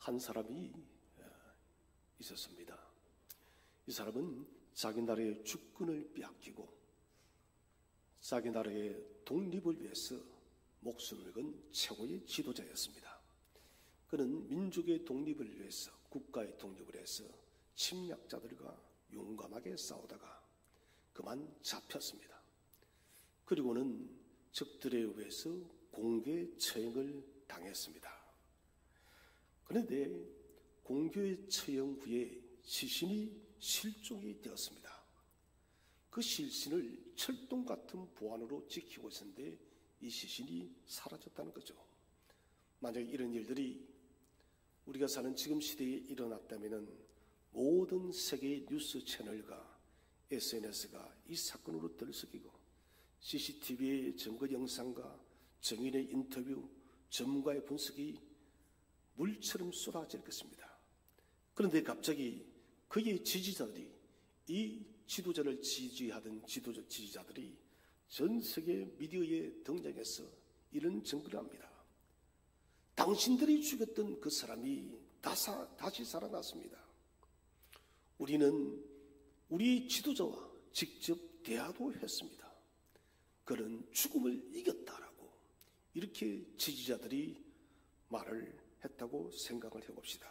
한 사람이 있었습니다. 이 사람은 자기 나라의 주권을 빼앗기고 자기 나라의 독립을 위해서 목숨을 건 최고의 지도자였습니다. 그는 민족의 독립을 위해서, 국가의 독립을 위해서 침략자들과 용감하게 싸우다가 그만 잡혔습니다. 그리고는 적들에 의해서 공개 처형을 당했습니다. 그런데 공개 처형 후에 시신이 실종이 되었습니다. 그 시신을 철동 같은 보안으로 지키고 있었는데 이 시신이 사라졌다는 거죠. 만약에 이런 일들이 우리가 사는 지금 시대에 일어났다면 모든 세계의 뉴스 채널과 SNS가 이 사건으로 들썩이고 CCTV의 증거 영상과 증인의 인터뷰, 전문가의 분석이 물처럼 쏟아질 것입니다. 그런데 갑자기 그의 지지자들이, 이 지도자를 지지하던 지지자들이 전 세계 미디어에 등장해서 이런 증거를 합니다. 당신들이 죽였던 그 사람이 다시 살아났습니다. 우리는 우리 지도자와 직접 대화도 했습니다. 그는 죽음을 이겼다라고 이렇게 지지자들이 말을 했다고 생각을 해봅시다.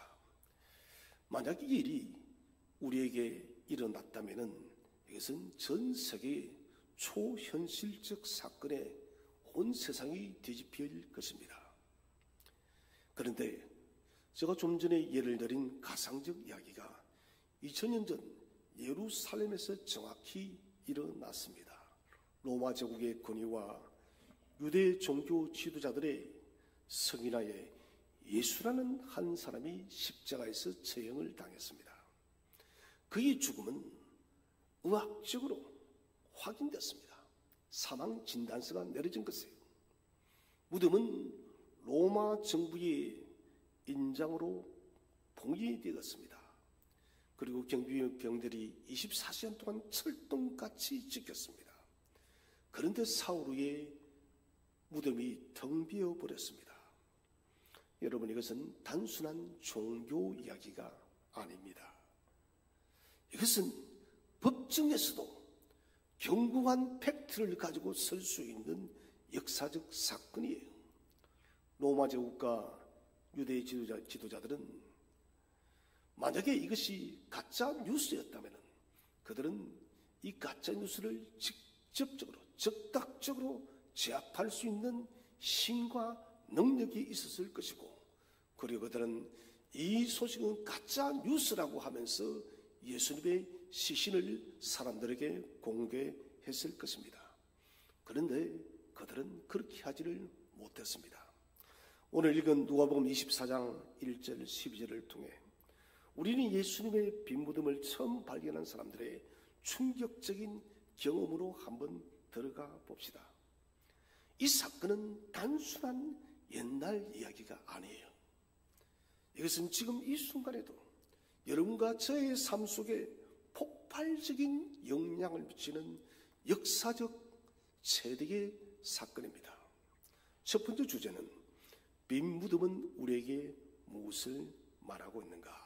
만약 이 일이 우리에게 일어났다면 이것은 전 세계의 초현실적 사건에 온 세상이 뒤집힐 것입니다. 그런데 제가 좀 전에 예를 들인 가상적 이야기가 2000년 전 예루살렘에서 정확히 일어났습니다. 로마 제국의 권위와 유대 종교 지도자들의 성인하에 예수라는 한 사람이 십자가에서 처형을 당했습니다. 그의 죽음은 의학적으로 확인됐습니다. 사망 진단서가 내려진 것이에요. 무덤은 로마 정부의 인장으로 봉인되었습니다. 그리고 경비병들이 24시간 동안 철동같이 지켰습니다. 그런데 사흘 후에 무덤이 텅 비어 버렸습니다. 여러분, 이것은 단순한 종교 이야기가 아닙니다. 이것은 법정에서도 견고한 팩트를 가지고 설 수 있는 역사적 사건이에요. 로마 제국과 유대 지도자들은 만약에 이것이 가짜 뉴스였다면 그들은 이 가짜 뉴스를 직접적으로, 즉각적으로 제압할 수 있는 힘과 능력이 있었을 것이고, 그리고 그들은 이 소식은 가짜 뉴스라고 하면서 예수님의 시신을 사람들에게 공개했을 것입니다. 그런데 그들은 그렇게 하지를 못했습니다. 오늘 읽은 누가복음 24장 1절 12절을 통해 우리는 예수님의 빈 무덤을 처음 발견한 사람들의 충격적인 경험으로 한번 들어가 봅시다. 이 사건은 단순한 옛날 이야기가 아니에요. 이것은 지금 이 순간에도 여러분과 저의 삶 속에 폭발적인 영향을 미치는 역사적 최대의 사건입니다. 첫 번째 주제는 빈 무덤은 우리에게 무엇을 말하고 있는가?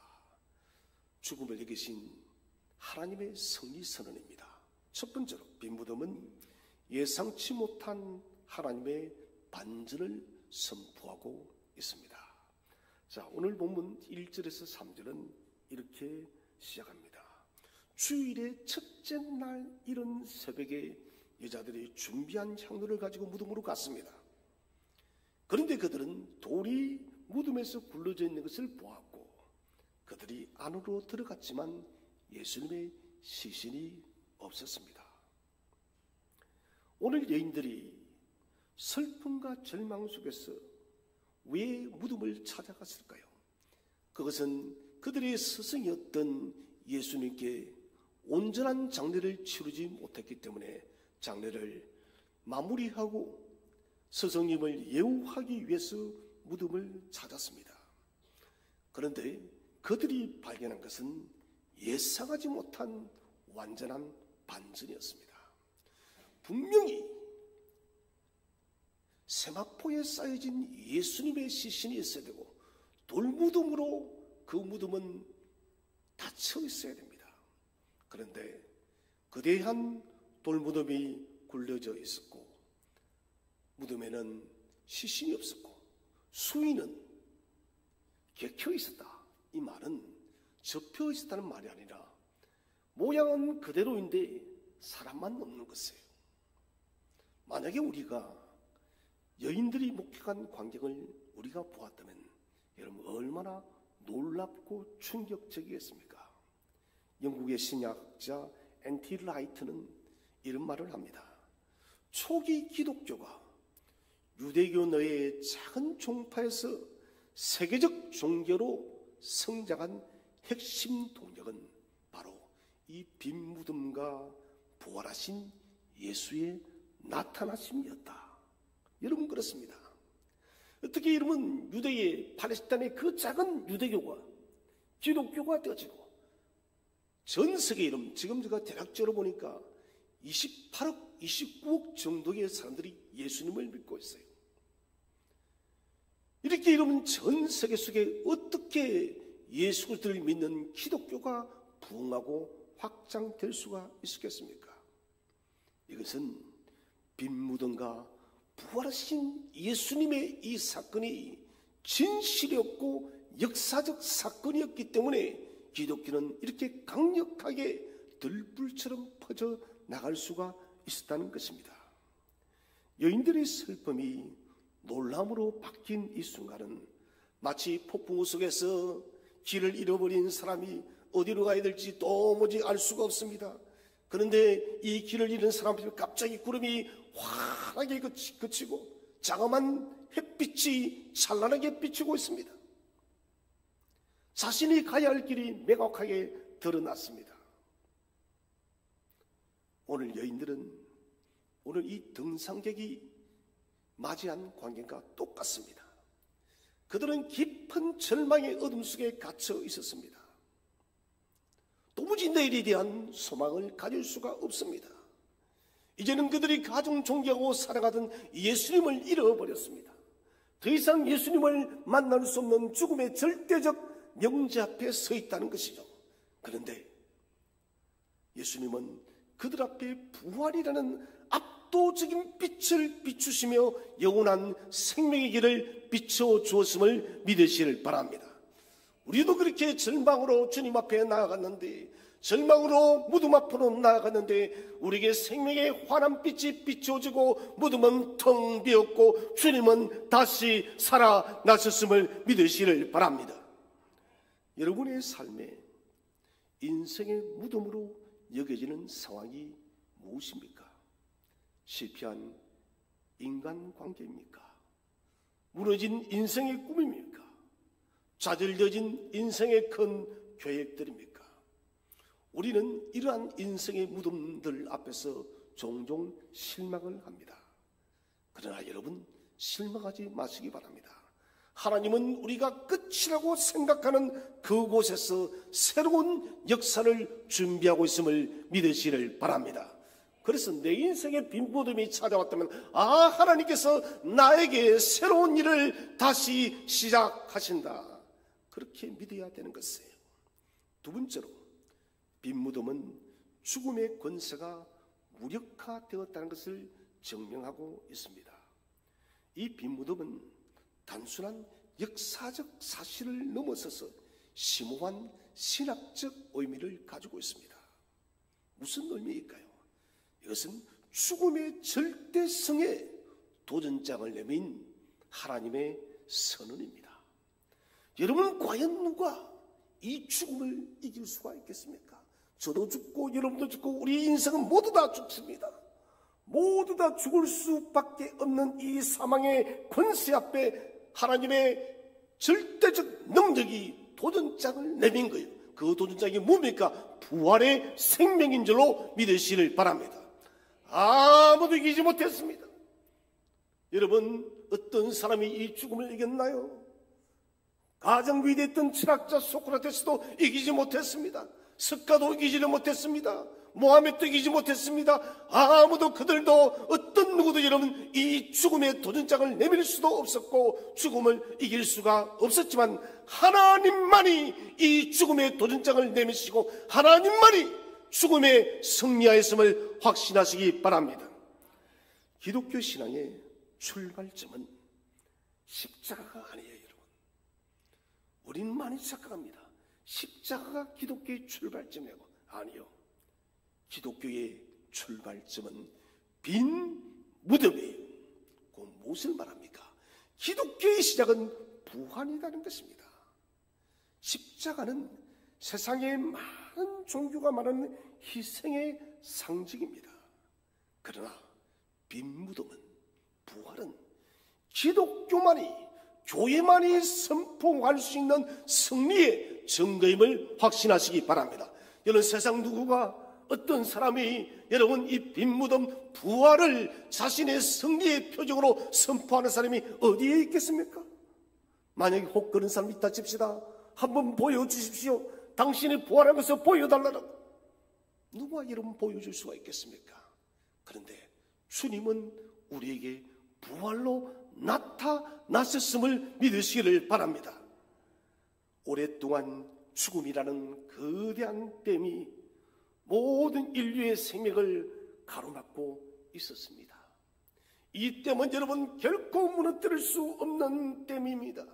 죽음을 이기신 하나님의 승리 선언입니다. 첫 번째로 빈 무덤은 예상치 못한 하나님의 반전을 선포하고 있습니다. 자, 오늘 본문 1절에서 3절은 이렇게 시작합니다. 주일의 첫째 날 이른 새벽에 여자들이 준비한 향로를 가지고 무덤으로 갔습니다. 그런데 그들은 돌이 무덤에서 굴러져 있는 것을 보았고 그들이 안으로 들어갔지만 예수님의 시신이 없었습니다. 오늘 여인들이 슬픔과 절망 속에서 왜 무덤을 찾아갔을까요? 그것은 그들의 스승이었던 예수님께 온전한 장례를 치르지 못했기 때문에 장례를 마무리하고 스승님을 예우하기 위해서 무덤을 찾았습니다. 그런데 그들이 발견한 것은 예상하지 못한 완전한 반전이었습니다. 분명히 세마포에 쌓여진 예수님의 시신이 있어야 되고 돌무덤으로 그 무덤은 닫혀 있어야 됩니다. 그런데 거대한 돌무덤이 굴려져 있었고 무덤에는 시신이 없었고 수위는 객혀 있었다. 이 말은 접혀 있었다는 말이 아니라 모양은 그대로인데 사람만 없는 것이에요. 만약에 우리가 여인들이 목격한 광경을 우리가 보았다면 여러분 얼마나 놀랍고 충격적이겠습니까? 영국의 신약학자 N.T. 라이트는 이런 말을 합니다. 초기 기독교가 유대교 내의 작은 종파에서 세계적 종교로 성장한 핵심 동력은 바로 이 빈 무덤과 부활하신 예수의 나타나심이었다. 여러분 그렇습니다. 어떻게 여러분 유대의 팔레스타인의 그 작은 유대교가 기독교가 되어지고 전 세계 여러분 지금 제가 대략적으로 보니까 28억, 29억 정도의 사람들이 예수님을 믿고 있어요. 이렇게 여러분 전 세계 속에 어떻게 예수 그리스도를 믿는 기독교가 부흥하고 확장될 수가 있었겠습니까? 이것은 빈 무덤과 부활하신 예수님의 이 사건이 진실이었고 역사적 사건이었기 때문에 기독교는 이렇게 강력하게 들불처럼 퍼져 나갈 수가 있었다는 것입니다. 여인들의 슬픔이 놀람으로 바뀐 이 순간은 마치 폭풍우 속에서 길을 잃어버린 사람이 어디로 가야 될지 도무지 알 수가 없습니다. 그런데 이 길을 잃은 사람들이 갑자기 구름이 환하게 그치고 장엄한 햇빛이 찬란하게 비추고 있습니다. 자신이 가야 할 길이 명확하게 드러났습니다. 오늘 여인들은 오늘 이 등산객이 맞이한 광경과 똑같습니다. 그들은 깊은 절망의 어둠 속에 갇혀 있었습니다. 도무지 내일에 대한 소망을 가질 수가 없습니다. 이제는 그들이 가장 존경하고 사랑하던 예수님을 잃어버렸습니다. 더 이상 예수님을 만날 수 없는 죽음의 절대적 명제 앞에 서 있다는 것이죠. 그런데 예수님은 그들 앞에 부활이라는 압도적인 빛을 비추시며 영원한 생명의 길을 비춰주었음을 믿으시길 바랍니다. 우리도 그렇게 절망으로 주님 앞에 나아갔는데, 절망으로 무덤 앞으로 나아갔는데 우리에게 생명의 환한 빛이 비춰지고 무덤은 텅 비었고 주님은 다시 살아나셨음을 믿으시길 바랍니다. 여러분의 삶에 인생의 무덤으로 여겨지는 상황이 무엇입니까? 실패한 인간관계입니까? 무너진 인생의 꿈입니까? 좌절되어진 인생의 큰 계획들입니까? 우리는 이러한 인생의 무덤들 앞에서 종종 실망을 합니다. 그러나 여러분 실망하지 마시기 바랍니다. 하나님은 우리가 끝이라고 생각하는 그곳에서 새로운 역사를 준비하고 있음을 믿으시길 바랍니다. 그래서 내 인생의 빈 무덤이 찾아왔다면 하나님께서 나에게 새로운 일을 다시 시작하신다, 그렇게 믿어야 되는 것이에요. 두 번째로 빈 무덤은 죽음의 권세가 무력화되었다는 것을 증명하고 있습니다. 이 빈 무덤은 단순한 역사적 사실을 넘어서서 심오한 신학적 의미를 가지고 있습니다. 무슨 의미일까요? 이것은 죽음의 절대성에 도전장을 내민 하나님의 선언입니다. 여러분 과연 누가 이 죽음을 이길 수가 있겠습니까? 저도 죽고 여러분도 죽고 우리 인생은 모두 다 죽습니다. 모두 다 죽을 수밖에 없는 이 사망의 권세 앞에 하나님의 절대적 능력이 도전장을 내민 거예요. 그 도전장이 뭡니까? 부활의 생명인 줄로 믿으시길 바랍니다. 아무도 이기지 못했습니다. 여러분 어떤 사람이 이 죽음을 이겼나요? 가장 위대했던 철학자 소크라테스도 이기지 못했습니다. 석가도 이기지를 못했습니다. 모하메도 이기지 못했습니다. 아무도 그들도 어떤 누구도 여러분 이 죽음의 도전장을 내밀 수도 없었고 죽음을 이길 수가 없었지만 하나님만이 이 죽음의 도전장을 내미시고 하나님만이 죽음에 승리하였음을 확신하시기 바랍니다. 기독교 신앙의 출발점은 십자가가 아니에요, 여러분. 우리는 많이 착각합니다. 십자가가 기독교의 출발점이고 아니요. 기독교의 출발점은 빈 무덤이에요. 그 무엇을 말합니까? 기독교의 시작은 부활이라는 것입니다. 십자가는 세상에 많은 종교가 말하는 희생의 상징입니다. 그러나 빈 무덤은, 부활은 기독교만이, 교회만이 선포할 수 있는 승리의 증거임을 확신하시기 바랍니다. 여러분, 세상 누구가 어떤 사람이 여러분 이 빈 무덤 부활을 자신의 승리의 표적으로 선포하는 사람이 어디에 있겠습니까? 만약에 혹 그런 사람이 있다 칩시다. 한번 보여주십시오. 당신이 부활한 것을 보여달라고. 누가 여러분 보여줄 수가 있겠습니까? 그런데 주님은 우리에게 부활로 나타나셨음을 믿으시기를 바랍니다. 오랫동안 죽음이라는 거대한 댐이 모든 인류의 생명을 가로막고 있었습니다. 이 댐은 여러분 결코 무너뜨릴 수 없는 댐입니다.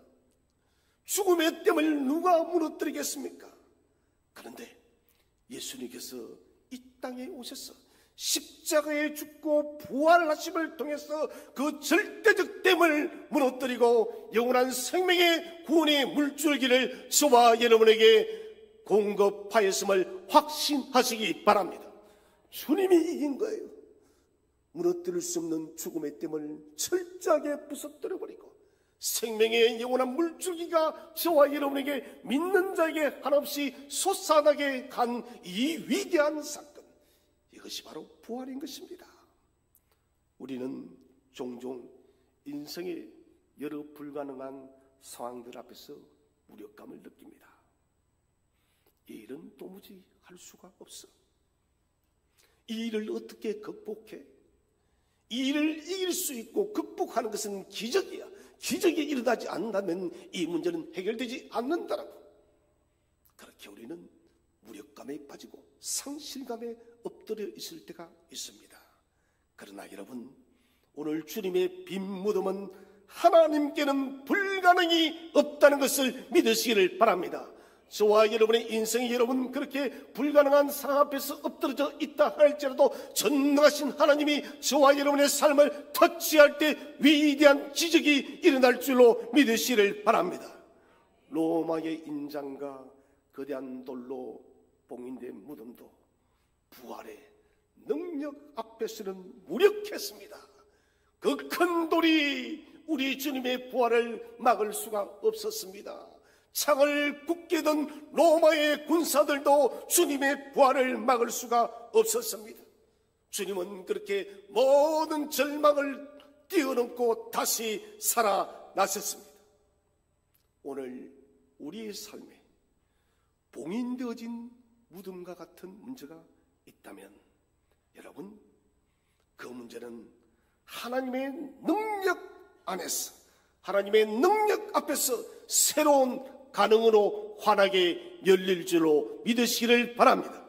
죽음의 댐을 누가 무너뜨리겠습니까? 그런데 예수님께서 이 땅에 오셔서 십자가에 죽고 부활하심을 통해서 그 절대적 댐을 무너뜨리고 영원한 생명의 구원의 물줄기를 저와 여러분에게 공급하였음을 확신하시기 바랍니다. 주님이 이긴 거예요. 무너뜨릴 수 없는 죽음의 댐을 철저하게 부서뜨려버리고 생명의 영원한 물줄기가 저와 여러분에게 믿는 자에게 한없이 솟아나게 간 이 위대한 사건, 이것이 바로 부활인 것입니다. 우리는 종종 인생의 여러 불가능한 상황들 앞에서 무력감을 느낍니다. 이 일은 도무지 할 수가 없어. 이 일을 어떻게 극복해? 이 일을 이길 수 있고 극복하는 것은 기적이야. 기적이 일어나지 않는다면 이 문제는 해결되지 않는다라고. 그렇게 우리는 무력감에 빠지고 상실감에 엎드려 있을 때가 있습니다. 그러나 여러분, 오늘 주님의 빈 무덤은 하나님께는 불가능이 없다는 것을 믿으시기를 바랍니다. 저와 여러분의 인생이 여러분 그렇게 불가능한 상황 앞에서 엎드러져 있다 할지라도 전능하신 하나님이 저와 여러분의 삶을 터치할 때 위대한 기적이 일어날 줄로 믿으시기를 바랍니다. 로마의 인장과 거대한 돌로 봉인된 무덤도 부활의 능력 앞에서는 무력했습니다. 그 큰 돌이 우리 주님의 부활을 막을 수가 없었습니다. 창을 굳게 든 로마의 군사들도 주님의 부활을 막을 수가 없었습니다. 주님은 그렇게 모든 절망을 뛰어넘고 다시 살아나셨습니다. 오늘 우리의 삶에 봉인되어진 무덤과 같은 문제가 있다면 여러분, 그 문제는 하나님의 능력 안에서, 하나님의 능력 앞에서 새로운 가능으로 환하게 열릴 줄로 믿으시기를 바랍니다.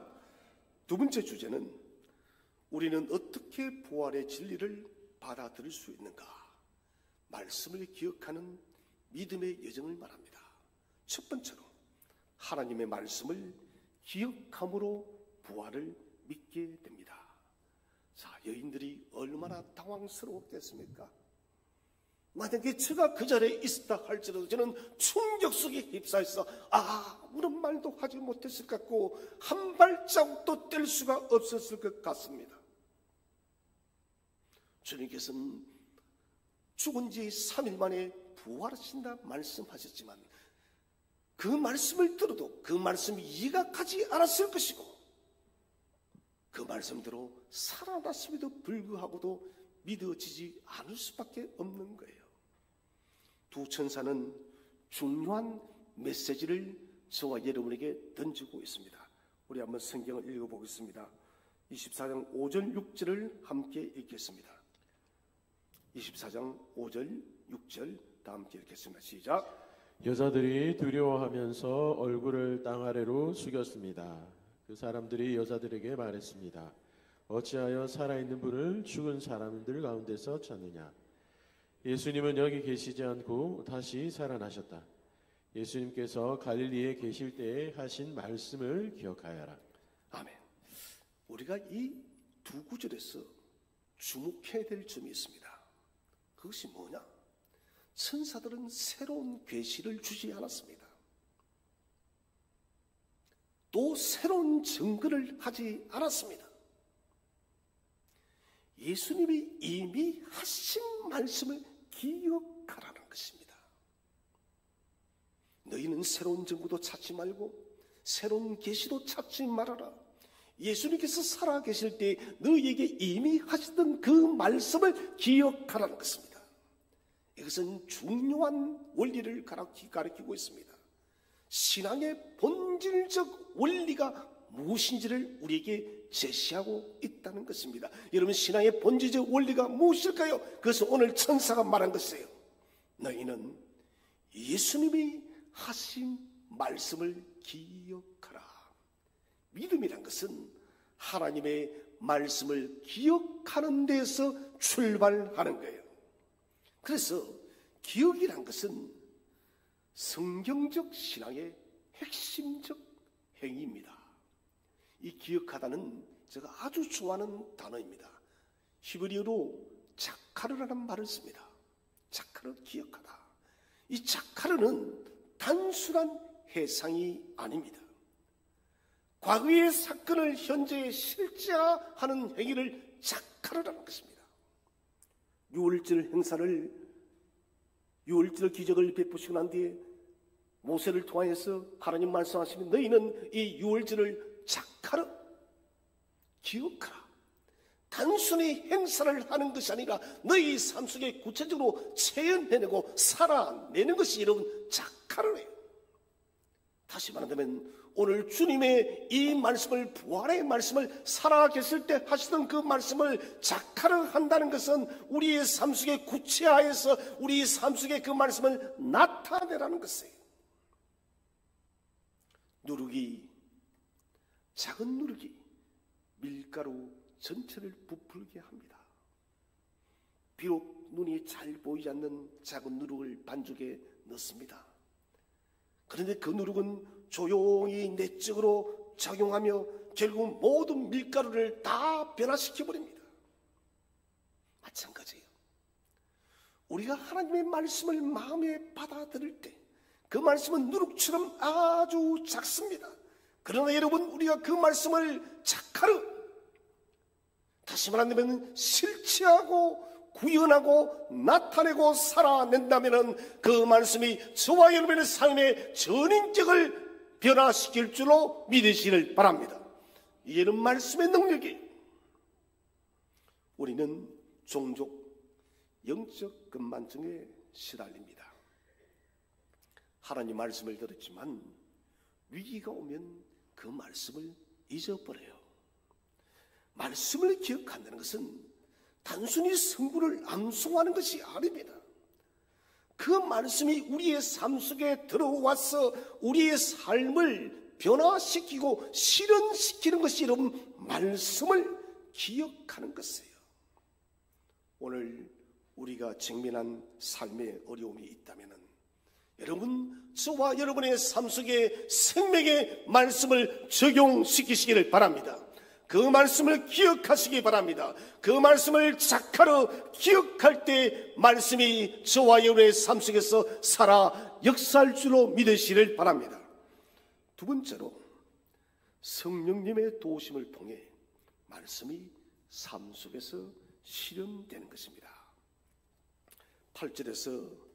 두 번째 주제는 우리는 어떻게 부활의 진리를 받아들일 수 있는가? 말씀을 기억하는 믿음의 여정을 말합니다. 첫 번째로 하나님의 말씀을 기억함으로 부활을 믿게 됩니다. 자, 여인들이 얼마나 당황스러웠겠습니까? 만약에 제가 그 자리에 있었다 할지라도 저는 충격 속에 휩싸여서 아무런 말도 하지 못했을 것 같고 한 발자국도 뗄 수가 없었을 것 같습니다. 주님께서는 죽은 지 3일 만에 부활하신다 말씀하셨지만 그 말씀을 들어도 그 말씀이 이해가 가지 않았을 것이고 그 말씀대로 살아났음에도 불구하고도 믿어지지 않을 수밖에 없는 거예요. 두 천사는 중요한 메시지를 저와 여러분에게 던지고 있습니다. 우리 한번 성경을 읽어보겠습니다. 24장 5절 6절을 함께 읽겠습니다. 24장 5절 6절 다 함께 읽겠습니다. 시작. 여자들이 두려워하면서 얼굴을 땅 아래로 숙였습니다. 그 사람들이 여자들에게 말했습니다. 어찌하여 살아있는 분을 죽은 사람들 가운데서 찾느냐? 예수님은 여기 계시지 않고 다시 살아나셨다. 예수님께서 갈릴리에 계실 때에 하신 말씀을 기억하여라. 아멘. 우리가 이 두 구절에서 주목해야 될 점이 있습니다. 그것이 뭐냐? 천사들은 새로운 계시를 주지 않았습니다. 또 새로운 증거를 하지 않았습니다. 예수님이 이미 하신 말씀을 기억하라는 것입니다. 너희는 새로운 증거도 찾지 말고 새로운 계시도 찾지 말아라. 예수님께서 살아계실 때 너희에게 이미 하시던 그 말씀을 기억하라는 것입니다. 이것은 중요한 원리를 가르치고 있습니다. 신앙의 본질적 원리가 무엇인지를 우리에게 제시하고 있다는 것입니다. 여러분, 신앙의 본질적 원리가 무엇일까요? 그것은 오늘 천사가 말한 것이에요. 너희는 예수님이 하신 말씀을 기억하라. 믿음이란 것은 하나님의 말씀을 기억하는 데서 출발하는 거예요. 그래서 기억이란 것은 성경적 신앙의 핵심적 행위입니다. 이 기억하다는 제가 아주 좋아하는 단어입니다. 히브리어로 자카르라는 말을 씁니다. 자카르, 기억하다. 이 자카르는 단순한 해상이 아닙니다. 과거의 사건을 현재에 실제화하는 행위를 자카르라는 것입니다. 유월절 행사를, 유월절 기적을 베푸시고 난 뒤에 모세를 통하여서 하나님 말씀하시면 너희는 이 유월절을 자카르, 기억하라. 단순히 행사를 하는 것이 아니라 너희 삶 속에 구체적으로 체험해내고 살아내는 것이 여러분 자카르예요. 다시 말하자면 오늘 주님의 이 말씀을, 부활의 말씀을 살아계실 때 하시던 그 말씀을 자카르 한다는 것은 우리의 삶 속에 구체화해서 우리 삶 속에 그 말씀을 나타내라는 것이에요. 누룩이, 작은 누룩이 밀가루 전체를 부풀게 합니다. 비록 눈이 잘 보이지 않는 작은 누룩을 반죽에 넣습니다. 그런데 그 누룩은 조용히 내적으로 작용하며 결국 모든 밀가루를 다 변화시켜버립니다. 마찬가지예요. 우리가 하나님의 말씀을 마음에 받아들일 때 그 말씀은 누룩처럼 아주 작습니다. 그러나 여러분, 우리가 그 말씀을 자카르, 다시 말하면 실체하고 구현하고 나타내고 살아낸다면 그 말씀이 저와 여러분의 삶의 전인격을 변화시킬 줄로 믿으시길 바랍니다. 이는 말씀의 능력이, 우리는 종족 영적 근만증에 시달립니다. 하나님 말씀을 들었지만 위기가 오면 그 말씀을 잊어버려요. 말씀을 기억한다는 것은 단순히 성구를 암송하는 것이 아닙니다. 그 말씀이 우리의 삶 속에 들어와서 우리의 삶을 변화시키고 실현시키는 것이 여러분 말씀을 기억하는 것이에요. 오늘 우리가 직면한 삶의 어려움이 있다면 여러분, 저와 여러분의 삶 속에 생명의 말씀을 적용시키시기를 바랍니다. 그 말씀을 기억하시기 바랍니다. 그 말씀을 자카르 기억할 때 말씀이 저와 여러분의 삶 속에서 살아 역사할 줄로 믿으시기를 바랍니다. 두 번째로 성령님의 도우심을 통해 말씀이 삶 속에서 실현되는 것입니다. 8절에서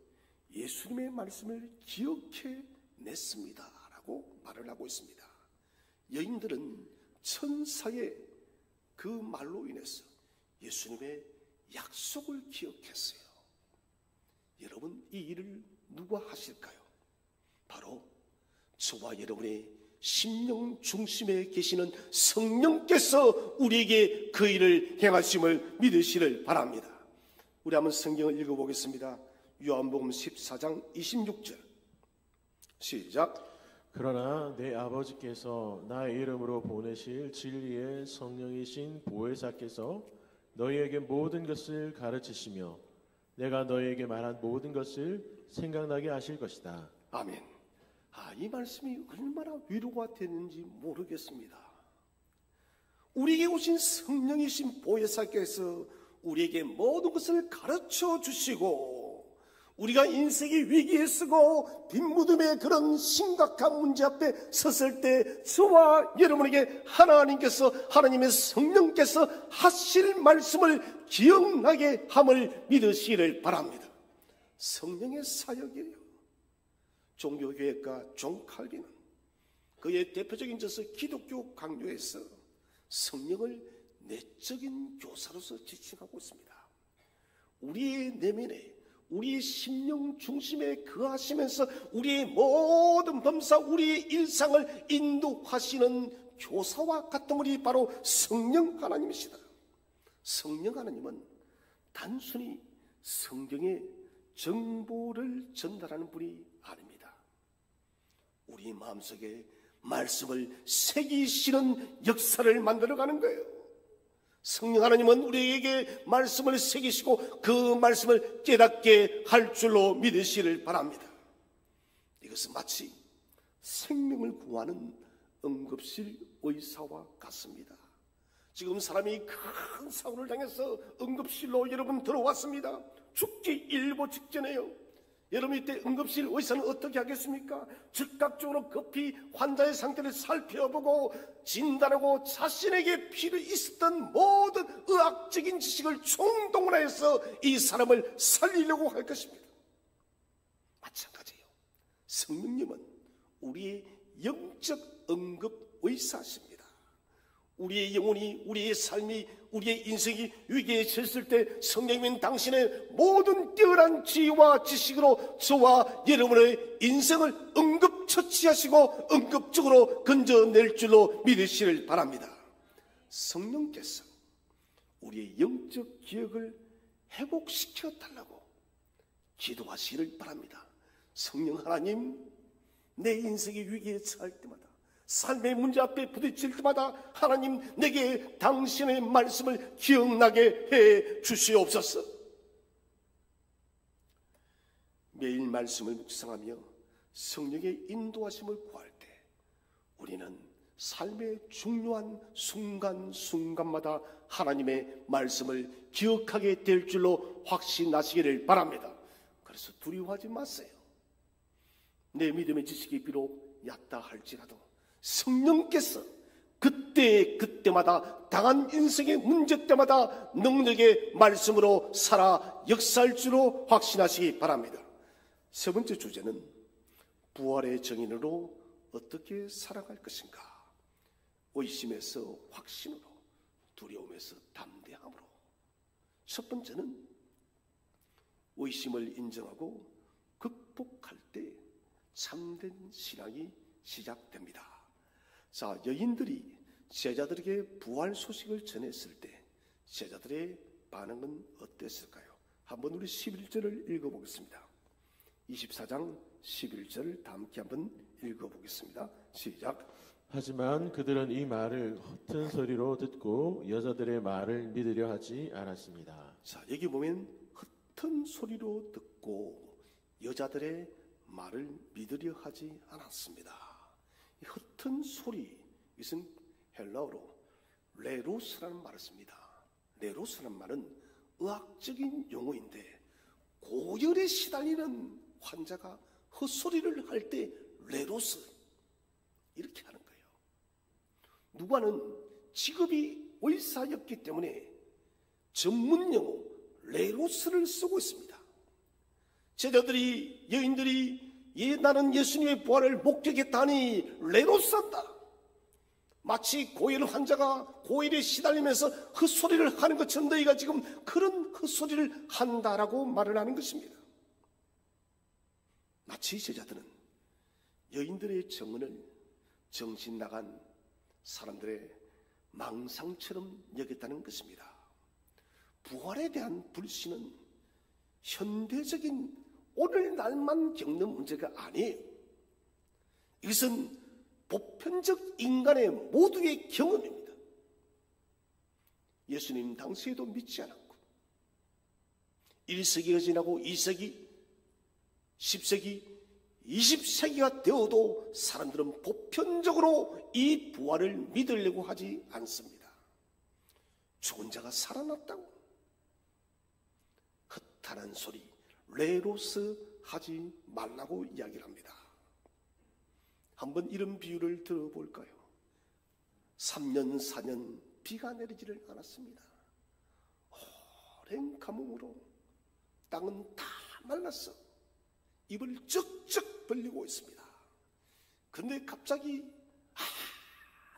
예수님의 말씀을 기억해 냈습니다 라고 말을 하고 있습니다. 여인들은 천사의 그 말로 인해서 예수님의 약속을 기억했어요. 여러분, 이 일을 누가 하실까요? 바로 저와 여러분의 심령 중심에 계시는 성령께서 우리에게 그 일을 행하심을 믿으시를 바랍니다. 우리 한번 성경을 읽어보겠습니다. 요한복음 14장 26절 시작. 그러나 내 아버지께서 나의 이름으로 보내실 진리의 성령이신 보혜사께서 너희에게 모든 것을 가르치시며 내가 너희에게 말한 모든 것을 생각나게 하실 것이다. 아멘. 이 말씀이 얼마나 위로가 되는지 모르겠습니다. 우리에게 오신 성령이신 보혜사께서 우리에게 모든 것을 가르쳐 주시고 우리가 인생의 위기에 쓰고 빈무덤의 그런 심각한 문제 앞에 섰을 때 저와 여러분에게 하나님의 성령께서 하실 말씀을 기억나게 함을 믿으시기를 바랍니다. 성령의 사역이에요. 종교교회가 존 칼빈은 그의 대표적인 저서 기독교 강요에서 성령을 내적인 교사로서 지칭하고 있습니다. 우리의 내면에 우리의 심령 중심에 거하시면서 우리의 모든 범사 우리의 일상을 인도하시는 교사와 같은 분이 바로 성령 하나님이시다. 성령 하나님은 단순히 성경의 정보를 전달하는 분이 아닙니다. 우리 마음속에 말씀을 새기시는 역사를 만들어가는 거예요. 성령 하나님은 우리에게 말씀을 새기시고 그 말씀을 깨닫게 할 줄로 믿으시를 바랍니다. 이것은 마치 생명을 구하는 응급실 의사와 같습니다. 지금 사람이 큰 사고를 당해서 응급실로 여러분 들어왔습니다. 죽기 일보 직전에요. 여러분 이때 응급실 의사는 어떻게 하겠습니까? 즉각적으로 급히 환자의 상태를 살펴보고 진단하고 자신에게 필요 있었던 모든 의학적인 지식을 총동원해서 이 사람을 살리려고 할 것입니다. 마찬가지예요. 성령님은 우리의 영적 응급 의사십니다. 우리의 영혼이, 우리의 삶이, 우리의 인생이 위기에 처했을 때 성령님은 당신의 모든 뛰어난 지혜와 지식으로 저와 여러분의 인생을 응급처치하시고 응급적으로 건져낼 줄로 믿으시길 바랍니다. 성령께서 우리의 영적 기억을 회복시켜 달라고 기도하시기를 바랍니다. 성령 하나님, 내 인생의 위기에 처할 때마다 삶의 문제 앞에 부딪힐 때마다 하나님 내게 당신의 말씀을 기억나게 해 주시옵소서. 매일 말씀을 묵상하며 성령의 인도하심을 구할 때 우리는 삶의 중요한 순간순간마다 하나님의 말씀을 기억하게 될 줄로 확신하시기를 바랍니다. 그래서 두려워하지 마세요. 내 믿음의 지식이 비록 얕다 할지라도 성령께서 그때마다 당한 인생의 문제 때마다 능력의 말씀으로 살아 역사할 줄로 확신하시기 바랍니다. 세 번째 주제는 부활의 정인으로 어떻게 살아갈 것인가. 의심에서 확신으로, 두려움에서 담대함으로. 첫 번째는 의심을 인정하고 극복할 때 참된 신앙이 시작됩니다. 자, 여인들이 제자들에게 부활 소식을 전했을 때 제자들의 반응은 어땠을까요? 한번 우리 11절을 읽어보겠습니다. 24장 11절 다 함께 한번 읽어보겠습니다. 시작. 하지만 그들은 이 말을 헛된 소리로 듣고 여자들의 말을 믿으려 하지 않았습니다. 자, 여기 보면 헛된 소리로 듣고 여자들의 말을 믿으려 하지 않았습니다. 헛된 소리, 이것은 헬라어로 레로스라는 말을 씁니다. 레로스라는 말은 의학적인 용어인데 고열에 시달리는 환자가 헛소리를 할 때 레로스 이렇게 하는 거예요. 누가는 직업이 의사였기 때문에 전문 용어 레로스를 쓰고 있습니다. 제자들이, 여인들이 나는 예수님의 부활을 목격했다니 레로스한다. 마치 고열 환자가 고열에 시달리면서 헛소리를 하는 것처럼 너희가 지금 그런 헛소리를 한다라고 말을 하는 것입니다. 마치 제자들은 여인들의 증언을 정신 나간 사람들의 망상처럼 여겼다는 것입니다. 부활에 대한 불신은 현대적인 오늘날만 겪는 문제가 아니에요. 이것은 보편적 인간의 모두의 경험입니다. 예수님 당시에도 믿지 않았고 1세기가 지나고 2세기, 10세기, 20세기가 되어도 사람들은 보편적으로 이 부활을 믿으려고 하지 않습니다. 죽은 자가 살아났다고 헛하는 소리, 레로스 하지 말라고 이야기를 합니다. 한번 이런 비유를 들어볼까요? 3년 4년 비가 내리지를 않았습니다. 오랜 가뭄으로 땅은 다 말랐어. 입을 쩍쩍 벌리고 있습니다. 그런데 갑자기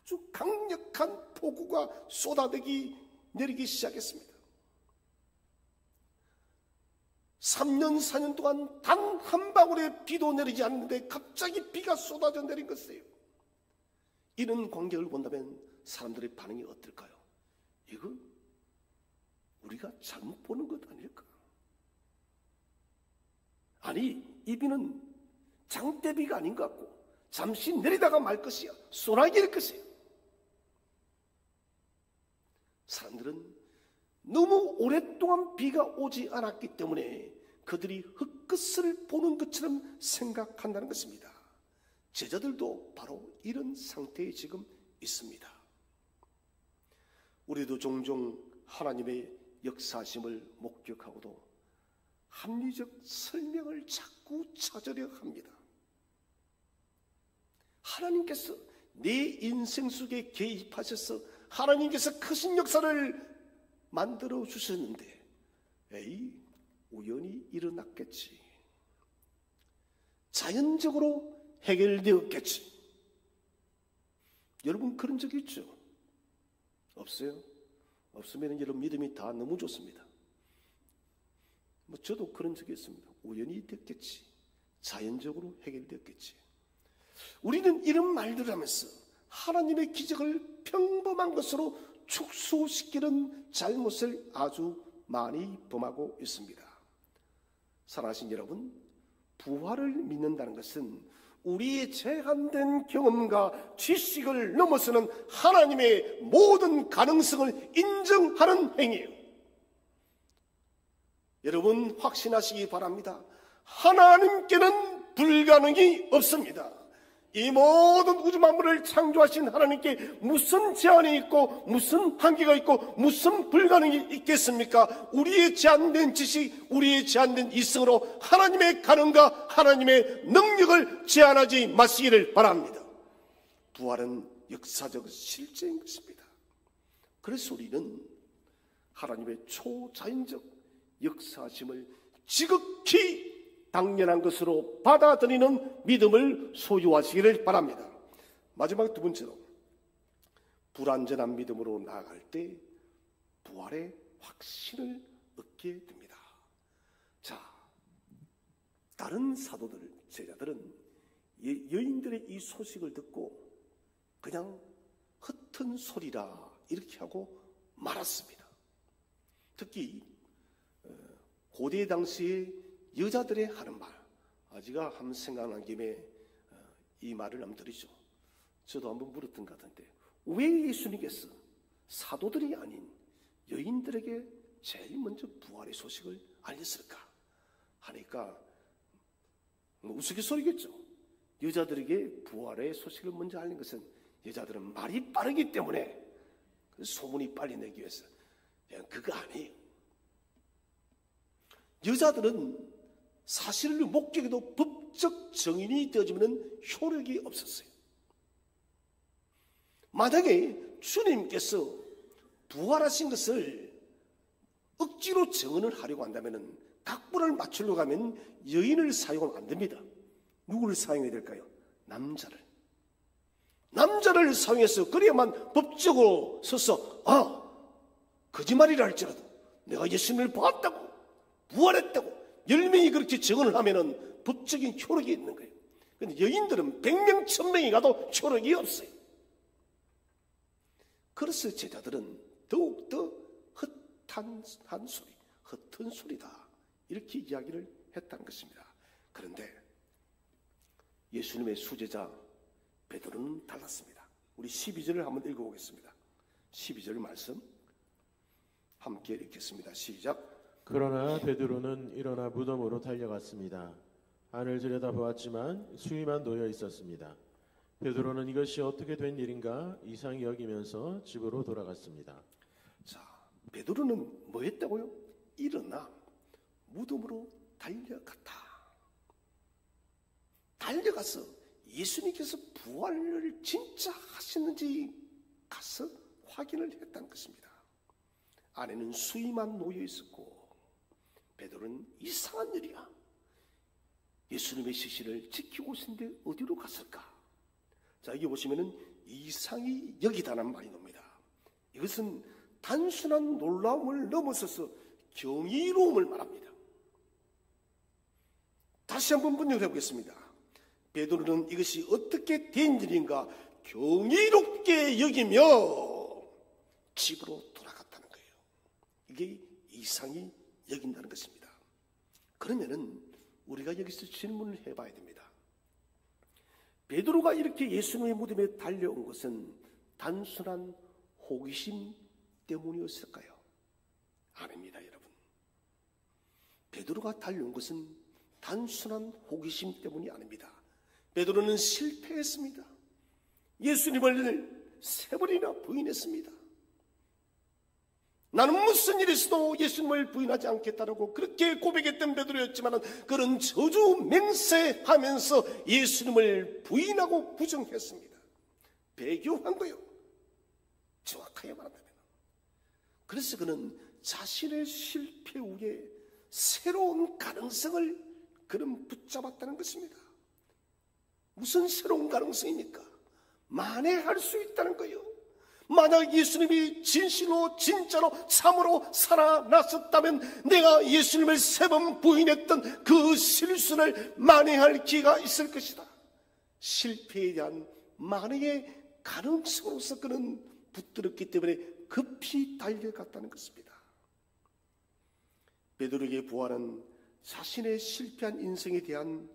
아주 강력한 폭우가 내리기 시작했습니다. 3년 4년 동안 단 한 방울의 비도 내리지 않는데 갑자기 비가 쏟아져 내린 것이에요. 이런 광경을 본다면 사람들의 반응이 어떨까요? 이거 우리가 잘못 보는 것 아닐까? 아니, 이 비는 장대비가 아닌 것 같고 잠시 내리다가 말 것이야. 소나기일 것이야. 사람들은 너무 오랫동안 비가 오지 않았기 때문에 그들이 흙끝을 보는 것처럼 생각한다는 것입니다. 제자들도 바로 이런 상태에 지금 있습니다. 우리도 종종 하나님의 역사심을 목격하고도 합리적 설명을 자꾸 찾으려 합니다. 하나님께서 내 인생 속에 개입하셔서 하나님께서 크신 역사를 만들어 주셨는데 우연히 일어났겠지. 자연적으로 해결되었겠지. 여러분 그런 적 있죠? 없어요? 없으면 여러분 믿음이 다 너무 좋습니다. 저도 그런 적이 있습니다. 우연히 됐겠지. 자연적으로 해결되었겠지. 우리는 이런 말들을 하면서 하나님의 기적을 평범한 것으로 축소시키는 잘못을 아주 많이 범하고 있습니다. 사랑하신 여러분, 부활을 믿는다는 것은 우리의 제한된 경험과 지식을 넘어서는 하나님의 모든 가능성을 인정하는 행위예요. 여러분 확신하시기 바랍니다. 하나님께는 불가능이 없습니다. 이 모든 우주 만물을 창조하신 하나님께 무슨 제한이 있고 무슨 한계가 있고 무슨 불가능이 있겠습니까? 우리의 제한된 지식, 우리의 제한된 이성으로 하나님의 가능과 하나님의 능력을 제한하지 마시기를 바랍니다. 부활은 역사적 실제인 것입니다. 그래서 우리는 하나님의 초자연적 역사심을 지극히 당연한 것으로 받아들이는 믿음을 소유하시기를 바랍니다. 마지막 두 번째로, 불완전한 믿음으로 나아갈 때 부활의 확신을 얻게 됩니다. 자, 다른 사도들, 제자들은 여인들의 이 소식을 듣고 그냥 흩은 소리라 이렇게 하고 말았습니다. 특히 고대 당시에 여자들의 하는 말, 제가 한번 생각난 김에 이 말을 한번 드리죠. 저도 한번 물었던 것 같은데, 왜 예수님께서 사도들이 아닌 여인들에게 제일 먼저 부활의 소식을 알렸을까 하니까 우스갯소리겠죠. 여자들에게 부활의 소식을 먼저 알린 것은 여자들은 말이 빠르기 때문에 소문이 빨리 내기 위해서. 그거 아니에요. 여자들은 사실을 목격해도 법적 정인이 되어지면 효력이 없었어요. 만약에 주님께서 부활하신 것을 억지로 증언을 하려고 한다면 각본을 맞추려고 하면 여인을 사용하면 안 됩니다. 누구를 사용해야 될까요? 남자를 사용해서 그래야만 법적으로 서서 거짓말이라 할지라도 내가 예수님을 봤다고 부활했다고 10명이 그렇게 증언을 하면은 법적인 효력이 있는 거예요. 근데 여인들은 100명, 1000명이 가도 초록이 없어요. 그래서 제자들은 더욱더 헛한 소리, 헛된 소리다, 이렇게 이야기를 했다는 것입니다. 그런데 예수님의 수제자 베드로는 달랐습니다. 우리 12절을 한번 읽어보겠습니다. 12절 말씀 함께 읽겠습니다. 시작. 그러나 베드로는 일어나 무덤으로 달려갔습니다. 안을 들여다보았지만 수위만 놓여 있었습니다. 베드로는 이것이 어떻게 된 일인가 이상히 여기면서 집으로 돌아갔습니다. 자, 베드로는 뭐 했다고요? 일어나 무덤으로 달려갔다. 달려가서 예수님께서 부활을 진짜 하셨는지 가서 확인을 했다는 것입니다. 안에는 수위만 놓여 있었고 베드로는 이상한 일이야. 예수님의 시신을 지키고 있는데 어디로 갔을까? 자, 여기 보시면은 이상이 여기다는 말이 나옵니다. 이것은 단순한 놀라움을 넘어서서 경이로움을 말합니다. 다시 한번 번역해 보겠습니다. 베드로는 이것이 어떻게 된 일인가 경이롭게 여기며 집으로 돌아갔다는 거예요. 이게 이상이 여긴다는 것입니다. 그러면은 우리가 여기서 질문을 해봐야 됩니다. 베드로가 이렇게 예수님의 무덤에 달려온 것은 단순한 호기심 때문이었을까요? 아닙니다, 여러분. 베드로가 달려온 것은 단순한 호기심 때문이 아닙니다. 베드로는 실패했습니다. 예수님을 3번이나 부인했습니다. 나는 무슨 일이 있어도 예수님을 부인하지 않겠다라고 그렇게 고백했던 베드로였지만 그런 저주 맹세하면서 예수님을 부인하고 부정했습니다. 배교한 거요. 정확하게 말한다면. 그래서 그는 자신의 실패 후에 새로운 가능성을 그는 붙잡았다는 것입니다. 무슨 새로운 가능성입니까? 만회할 수 있다는 거예요. 만약 예수님이 진실로 진짜로 참으로 살아났었다면 내가 예수님을 3번 부인했던 그 실수를 만회할 기회가 있을 것이다. 실패에 대한 만회의 가능성으로서 그는 붙들었기 때문에 급히 달려갔다는 것입니다. 베드로에게 부활은 자신의 실패한 인생에 대한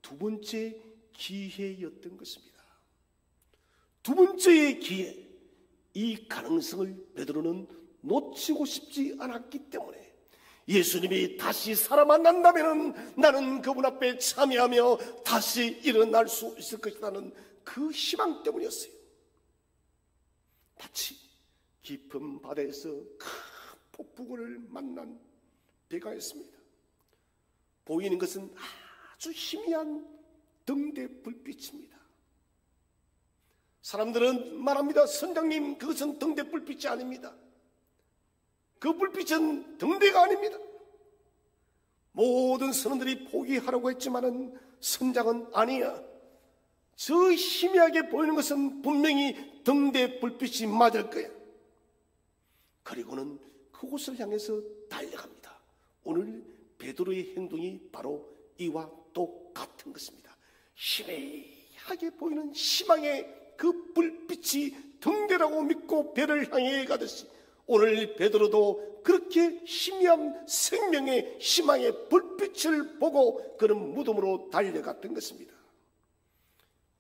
2번째 기회였던 것입니다. 2번째의 기회, 이 가능성을 베드로는 놓치고 싶지 않았기 때문에 예수님이 다시 살아만난다면 나는 그분 앞에 참여하며 다시 일어날 수 있을 것이라는 그 희망 때문이었어요. 마치 깊은 바다에서 큰 폭풍을 만난 배가 있습니다. 보이는 것은 아주 희미한 등대 불빛입니다. 사람들은 말합니다. 선장님, 그것은 등대 불빛이 아닙니다. 그 불빛은 등대가 아닙니다. 모든 선원들이 포기하라고 했지만은 선장은 아니야. 저 희미하게 보이는 것은 분명히 등대 불빛이 맞을 거야. 그리고는 그곳을 향해서 달려갑니다. 오늘 베드로의 행동이 바로 이와 똑같은 것입니다. 희미하게 보이는 희망의 그 불빛이 등대라고 믿고 배를 향해 가듯이 오늘 베드로도 그렇게 희미한 생명의 희망의 불빛을 보고 그는 무덤으로 달려갔던 것입니다.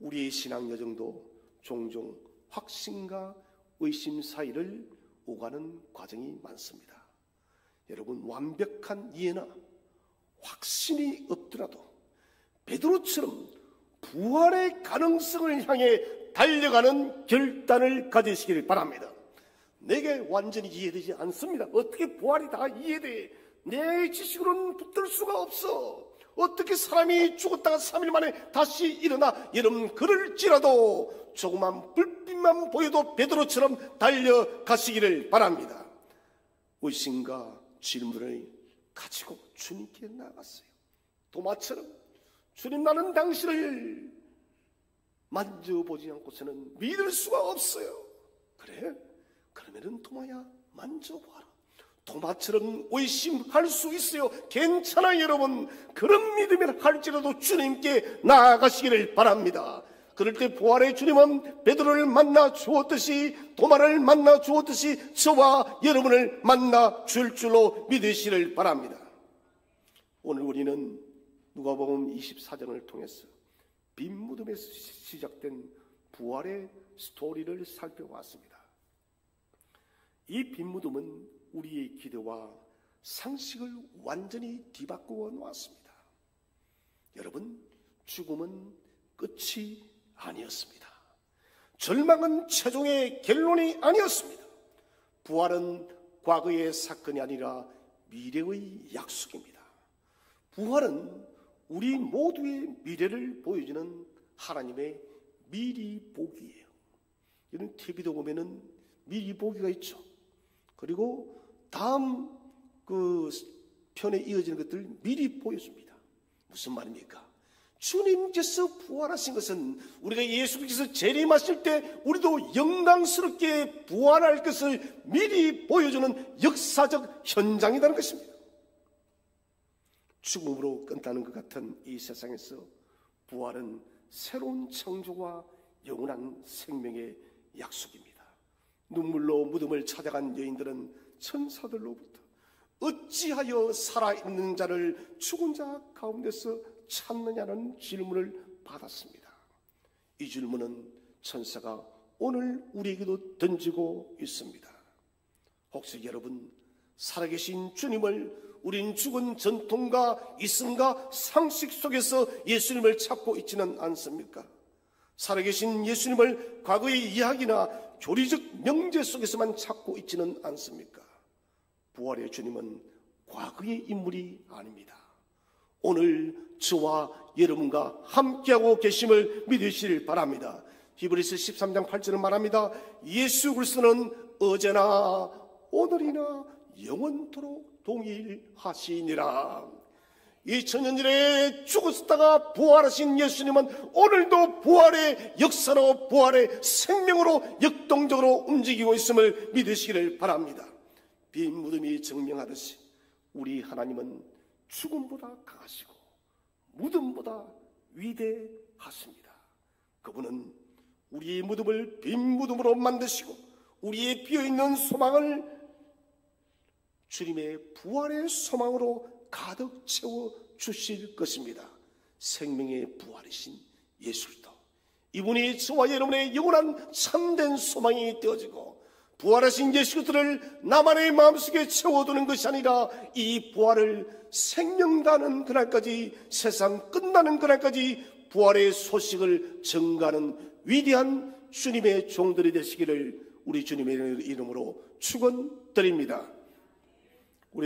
우리의 신앙 여정도 종종 확신과 의심 사이를 오가는 과정이 많습니다. 여러분, 완벽한 이해나 확신이 없더라도 베드로처럼 부활의 가능성을 향해 달려가는 결단을 가지시길 바랍니다. 내게 완전히 이해되지 않습니다. 어떻게 부활이 다 이해돼? 내 지식으로는 붙들 수가 없어. 어떻게 사람이 죽었다가 3일 만에 다시 일어나? 여러분, 그럴지라도 조그만 불빛만 보여도 베드로처럼 달려가시기를 바랍니다. 의심과 질문을 가지고 주님께 나갔어요. 도마처럼 주님, 나는 당신을 만져보지 않고서는 믿을 수가 없어요. 그래? 그러면은 도마야, 만져봐라. 도마처럼 의심할 수 있어요. 괜찮아요, 여러분. 그런 믿음이라 할지라도 주님께 나아가시기를 바랍니다. 그럴 때 부활의 주님은 베드로를 만나 주었듯이, 도마를 만나 주었듯이 저와 여러분을 만나 줄 줄로 믿으시기를 바랍니다. 오늘 우리는 누가복음 24장을 통해서 빈 무덤에서 시작된 부활의 스토리를 살펴봤습니다. 이 빈 무덤은 우리의 기대와 상식을 완전히 뒤바꾸어 놓았습니다. 여러분, 죽음은 끝이 아니었습니다. 절망은 최종의 결론이 아니었습니다. 부활은 과거의 사건이 아니라 미래의 약속입니다. 부활은 우리 모두의 미래를 보여주는 하나님의 미리 보기예요. 이런 TV도 보면은 미리 보기가 있죠. 그리고 다음 그 편에 이어지는 것들 미리 보여줍니다. 무슨 말입니까? 주님께서 부활하신 것은 우리가 예수께서 재림하실 때 우리도 영광스럽게 부활할 것을 미리 보여주는 역사적 현장이라는 것입니다. 죽음으로 끝나는 것 같은 이 세상에서 부활은 새로운 창조와 영원한 생명의 약속입니다. 눈물로 무덤을 찾아간 여인들은 천사들로부터 어찌하여 살아있는 자를 죽은 자 가운데서 찾느냐는 질문을 받았습니다. 이 질문은 천사가 오늘 우리에게도 던지고 있습니다. 혹시 여러분, 살아계신 주님을 우린 죽은 전통과 이승과 상식 속에서 예수님을 찾고 있지는 않습니까? 살아계신 예수님을 과거의 이야기나 교리적 명제 속에서만 찾고 있지는 않습니까? 부활의 주님은 과거의 인물이 아닙니다. 오늘 저와 여러분과 함께하고 계심을 믿으시길 바랍니다. 히브리서 13장 8절은 말합니다. 예수 그리스도는 어제나 오늘이나 영원토록 동일하시니라. 2000년 전에 죽었다가 부활하신 예수님은 오늘도 부활의 역사로, 부활의 생명으로 역동적으로 움직이고 있음을 믿으시기를 바랍니다. 빈 무덤이 증명하듯이 우리 하나님은 죽음보다 강하시고 무덤보다 위대하십니다. 그분은 우리의 무덤을 빈 무덤으로 만드시고 우리의 비어있는 소망을 주님의 부활의 소망으로 가득 채워 주실 것입니다. 생명의 부활이신 예수 그리스도, 이분이 저와 여러분의 영원한 참된 소망이 되어지고 부활하신 예수 그리스도를 나만의 마음속에 채워두는 것이 아니라 이 부활을 생명다는 그날까지, 세상 끝나는 그날까지 부활의 소식을 전가하는 위대한 주님의 종들이 되시기를 우리 주님의 이름으로 축원드립니다.